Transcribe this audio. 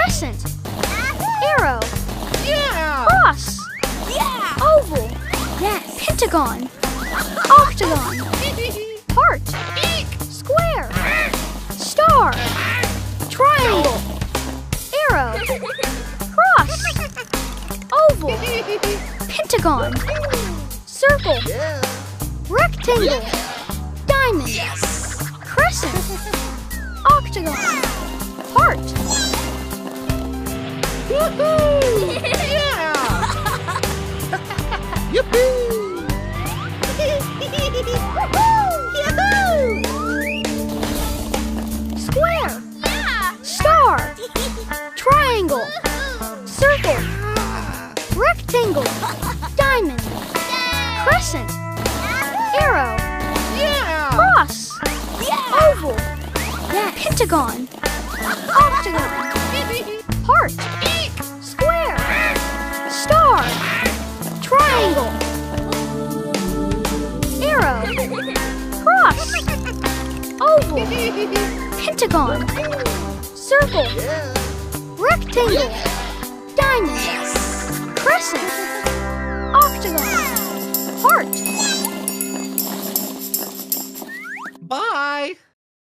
crescent, arrow, Yeah! cross, Yeah! oval, Yes! pentagon, octagon, heart, square, star, triangle, arrow, cross, oval, pentagon, circle, Yeah! rectangle, diamond, Yes! crescent, octagon, heart. Woohoo! Yeah! Yippee! Square, star, triangle, circle, rectangle, diamond, crescent, arrow, Yeah! cross, oval, pentagon, octagon, heart, square, star, triangle, arrow, cross, oval, pentagon, circle, Yeah! rectangle, diamond, crescent, octagon, heart.